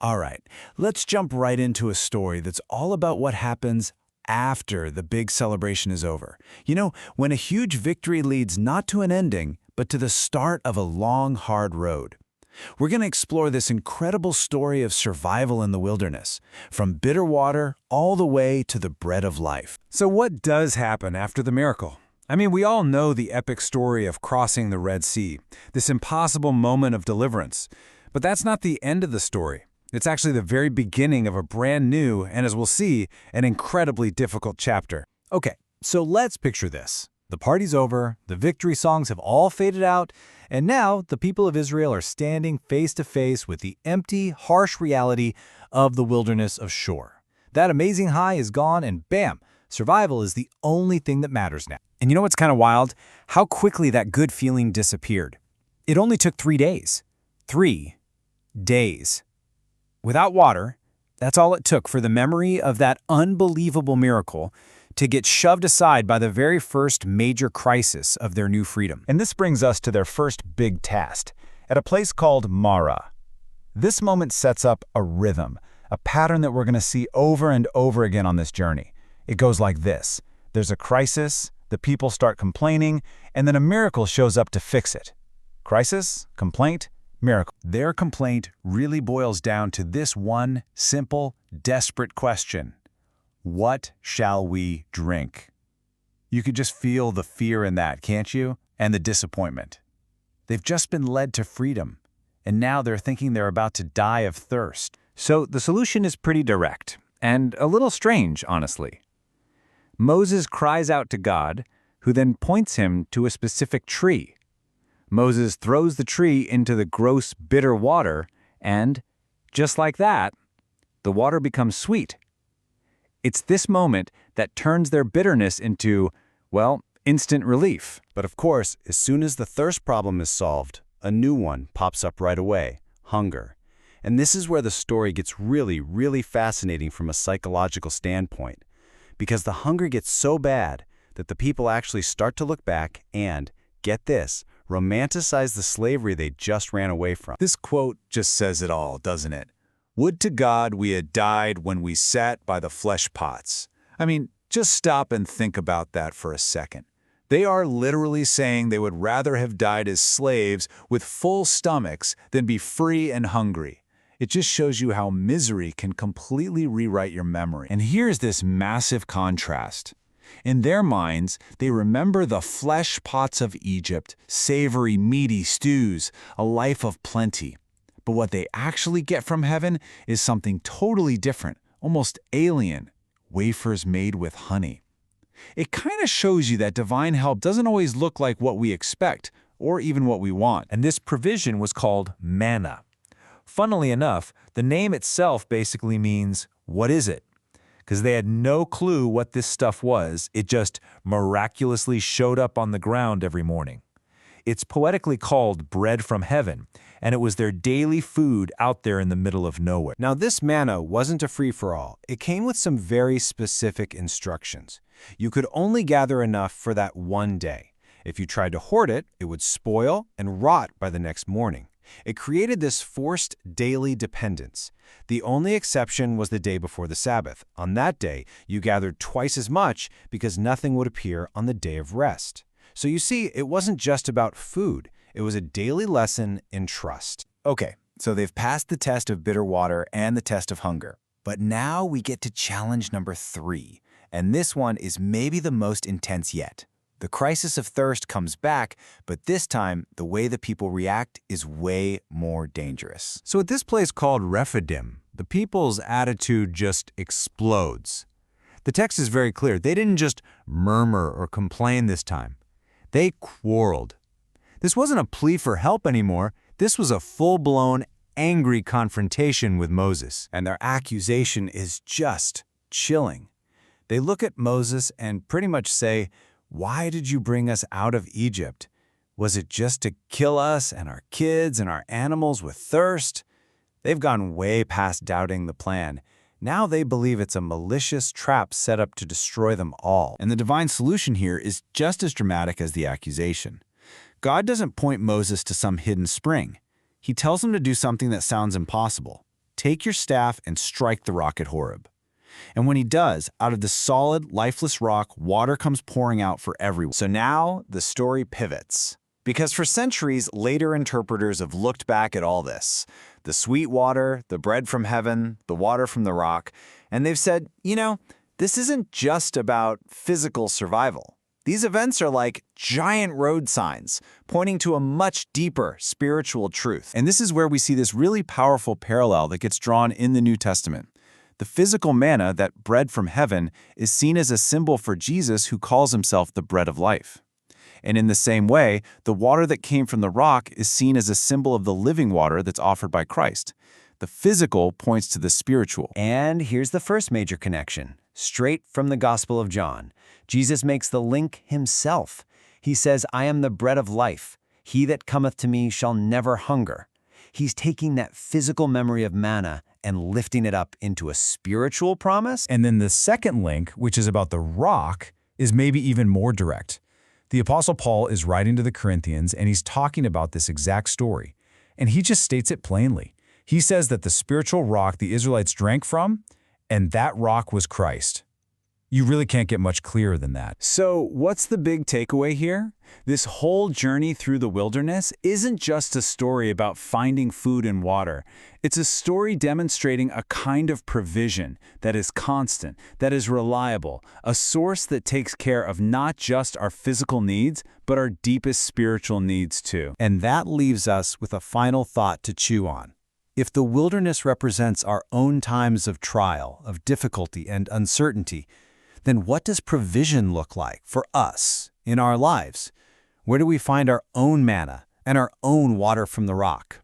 All right, let's jump right into a story that's all about what happens after the big celebration is over. You know, when a huge victory leads not to an ending, but to the start of a long, hard road. We're going to explore this incredible story of survival in the wilderness, from bitter water all the way to the bread of life. So what does happen after the miracle? I mean, we all know the epic story of crossing the Red Sea, this impossible moment of deliverance. But that's not the end of the story. It's actually the very beginning of a brand new, and as we'll see, an incredibly difficult chapter. Okay, so let's picture this. The party's over, the victory songs have all faded out, and now the people of Israel are standing face to face with the empty, harsh reality of the wilderness of Shur. That amazing high is gone, and bam, survival is the only thing that matters now. And you know what's kind of wild? How quickly that good feeling disappeared. It only took 3 days. 3 days. Without water, that's all it took for the memory of that unbelievable miracle to get shoved aside by the very first major crisis of their new freedom. And this brings us to their first big test, at a place called Marah. This moment sets up a rhythm, a pattern that we're going to see over and over again on this journey. It goes like this. There's a crisis, the people start complaining, and then a miracle shows up to fix it. Crisis, complaint, miracle. Their complaint really boils down to this one simple, desperate question. What shall we drink? You could just feel the fear in that, can't you? And the disappointment. They've just been led to freedom, and now they're thinking they're about to die of thirst. So the solution is pretty direct, and a little strange, honestly. Moses cries out to God, who then points him to a specific tree. Moses throws the tree into the gross, bitter water, and, just like that, the water becomes sweet. It's this moment that turns their bitterness into, well, instant relief. But of course, as soon as the thirst problem is solved, a new one pops up right away, hunger. And this is where the story gets really, really fascinating from a psychological standpoint, because the hunger gets so bad that the people actually start to look back and, get this, romanticize the slavery they just ran away from. This quote just says it all, doesn't it? Would to God we had died when we sat by the flesh pots. I mean, just stop and think about that for a second. They are literally saying they would rather have died as slaves with full stomachs than be free and hungry. It just shows you how misery can completely rewrite your memory. And here's this massive contrast. In their minds, they remember the flesh pots of Egypt, savory, meaty stews, a life of plenty. But what they actually get from heaven is something totally different, almost alien, wafers made with honey. It kind of shows you that divine help doesn't always look like what we expect, or even what we want. And this provision was called manna. Funnily enough, the name itself basically means, what is it? Because they had no clue what this stuff was. It just miraculously showed up on the ground every morning. It's poetically called bread from heaven, and it was their daily food out there in the middle of nowhere. Now, this manna wasn't a free-for-all. It came with some very specific instructions. You could only gather enough for that one day. If you tried to hoard it, it would spoil and rot by the next morning. It created this forced daily dependence. The only exception was the day before the Sabbath. On that day, you gathered twice as much because nothing would appear on the day of rest. So you see, it wasn't just about food. It was a daily lesson in trust. Okay, so they've passed the test of bitter water and the test of hunger. But now we get to challenge number 3, and this one is maybe the most intense yet. The crisis of thirst comes back, but this time, the way the people react is way more dangerous. So at this place called Rephidim, the people's attitude just explodes. The text is very clear. They didn't just murmur or complain this time. They quarreled. This wasn't a plea for help anymore. This was a full-blown, angry confrontation with Moses. And their accusation is just chilling. They look at Moses and pretty much say, "Why did you bring us out of Egypt? Was it just to kill us and our kids and our animals with thirst?" They've gone way past doubting the plan. Now they believe it's a malicious trap set up to destroy them all. And the divine solution here is just as dramatic as the accusation. God doesn't point Moses to some hidden spring. He tells him to do something that sounds impossible. take your staff and strike the rock at Horeb. And when he does, out of the solid, lifeless rock, water comes pouring out for everyone. So now the story pivots. Because for centuries, later interpreters have looked back at all this. The sweet water, the bread from heaven, the water from the rock, and they've said, this isn't just about physical survival. These events are like giant road signs, pointing to a much deeper spiritual truth. And this is where we see this really powerful parallel that gets drawn in the New Testament. The physical manna, that bread from heaven, is seen as a symbol for Jesus, who calls himself the bread of life. And in the same way, the water that came from the rock is seen as a symbol of the living water that's offered by Christ. The physical points to the spiritual. And here's the first major connection. Straight from the Gospel of John, Jesus makes the link himself. He says, "I am the bread of life. He that cometh to me shall never hunger." He's taking that physical memory of manna and lifting it up into a spiritual promise. And then the second link, which is about the rock, is maybe even more direct. The Apostle Paul is writing to the Corinthians, and he's talking about this exact story. And he just states it plainly. He says that the spiritual rock the Israelites drank from, and that rock was Christ. You really can't get much clearer than that. So what's the big takeaway here? This whole journey through the wilderness isn't just a story about finding food and water. It's a story demonstrating a kind of provision that is constant, that is reliable, a source that takes care of not just our physical needs, but our deepest spiritual needs too. And that leaves us with a final thought to chew on. If the wilderness represents our own times of trial, of difficulty and uncertainty, then what does provision look like for us in our lives? Where do we find our own manna and our own water from the rock?